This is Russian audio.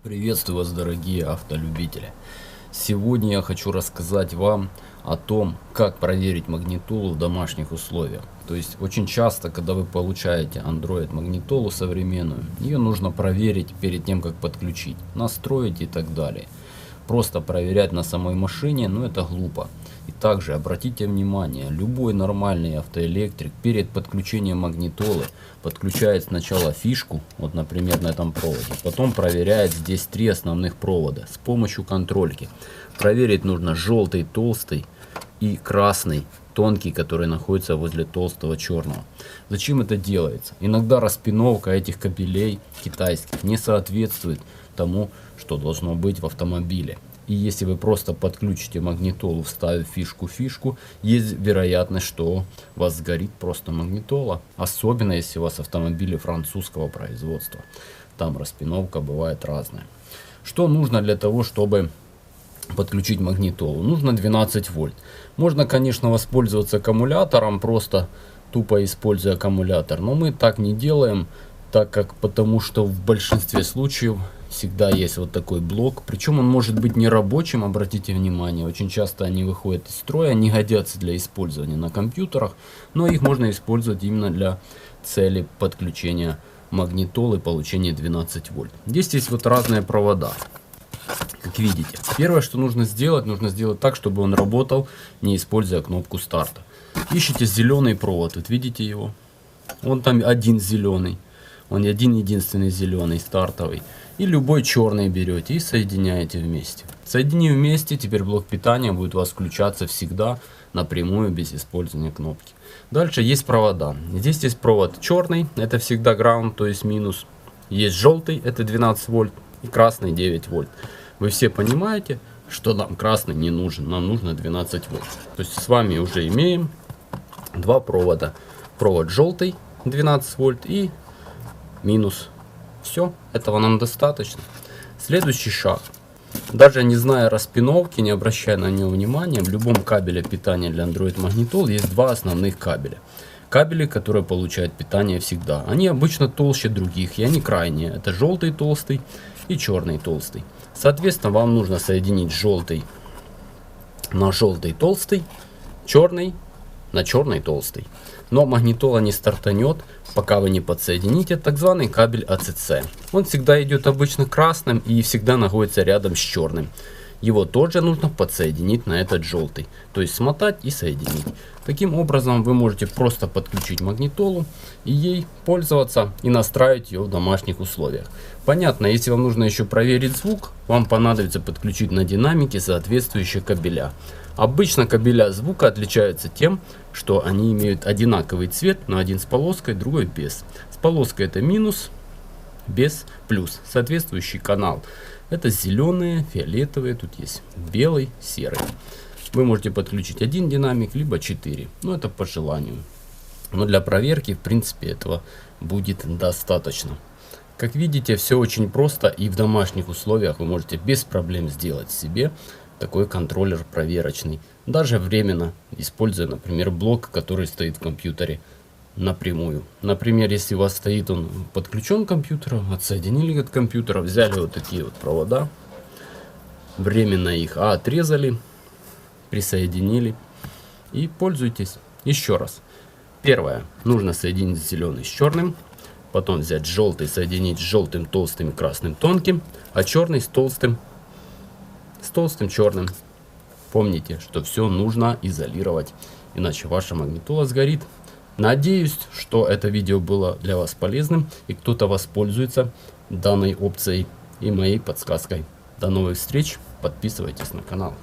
Приветствую вас, дорогие автолюбители! Сегодня я хочу рассказать вам о том, как проверить магнитолу в домашних условиях. То есть очень часто, когда вы получаете Android магнитолу современную, ее нужно проверить перед тем, как подключить, настроить и так далее. Просто проверять на самой машине, это глупо. И также обратите внимание, любой нормальный автоэлектрик перед подключением магнитолы подключает сначала фишку, вот например на этом проводе, потом проверяет здесь три основных провода с помощью контрольки. Проверить нужно желтый толстый и красный тонкий, который находится возле толстого черного. Зачем это делается? Иногда распиновка этих кабелей китайских не соответствует тому, что должно быть в автомобиле. И если вы просто подключите магнитолу, вставив фишку, есть вероятность, что у вас сгорит просто магнитола. Особенно если у вас автомобили французского производства. Там распиновка бывает разная. Что нужно для того, чтобы подключить магнитолу? Нужно 12 вольт. Можно, конечно, воспользоваться аккумулятором, просто тупо используя аккумулятор. Но мы так не делаем, потому что в большинстве случаев всегда есть вот такой блок. Причем он может быть не рабочим, обратите внимание. Очень часто они выходят из строя, не годятся для использования на компьютерах. Но их можно использовать именно для цели подключения магнитолы, получения 12 вольт. Здесь есть вот разные провода. Как видите, первое, что нужно сделать так, чтобы он работал, не используя кнопку старта. Ищите зеленый провод, вот видите его? Он там один зеленый. Он единственный зеленый, стартовый. И любой черный берете и соединяете вместе. Соединив вместе, теперь блок питания будет у вас включаться всегда напрямую, без использования кнопки. Дальше есть провода. Здесь есть провод черный, это всегда ground, то есть минус. Есть желтый, это 12 вольт. И красный 9 вольт. Вы все понимаете, что нам красный не нужен. Нам нужно 12 вольт. То есть с вами уже имеем два провода. Провод желтый 12 вольт и минус. Все, этого нам достаточно. Следующий шаг. Даже не зная распиновки, не обращая на него внимания, в любом кабеле питания для Android магнитол есть два основных кабеля. Кабели, которые получают питание всегда. Они обычно толще других, и они крайние. Это желтый толстый и черный толстый. Соответственно, вам нужно соединить желтый на желтый толстый, черный на черный толстый. Но магнитола не стартанет, пока вы не подсоедините так званый кабель АЦЦ. Он всегда идет обычно красным и всегда находится рядом с черным. Его тоже нужно подсоединить на этот желтый. То есть смотать и соединить. Таким образом вы можете просто подключить магнитолу и ей пользоваться и настраивать ее в домашних условиях. Понятно, если вам нужно еще проверить звук, вам понадобится подключить на динамике соответствующие кабеля. Обычно кабеля звука отличаются тем, что они имеют одинаковый цвет, но один с полоской, другой без. С полоской это минус, без плюс. Соответствующий канал. Это зеленые, фиолетовые, тут есть белый, серый. Вы можете подключить один динамик, либо 4. Но это по желанию. Но для проверки, в принципе, этого будет достаточно. Как видите, все очень просто. И в домашних условиях вы можете без проблем сделать себе такой контроллер проверочный. Даже временно, используя, например, блок, который стоит в компьютере напрямую. Например, если у вас стоит он подключен к компьютеру, отсоединили от компьютера, взяли вот такие вот провода, временно их отрезали, присоединили и пользуйтесь. Еще раз. Первое. Нужно соединить зеленый с черным. Потом взять желтый, соединить с желтым толстым и красным тонким, а черный с толстым черным. Помните, что все нужно изолировать, иначе ваша магнитола сгорит. Надеюсь, что это видео было для вас полезным и кто-то воспользуется данной опцией и моей подсказкой. До новых встреч, подписывайтесь на канал.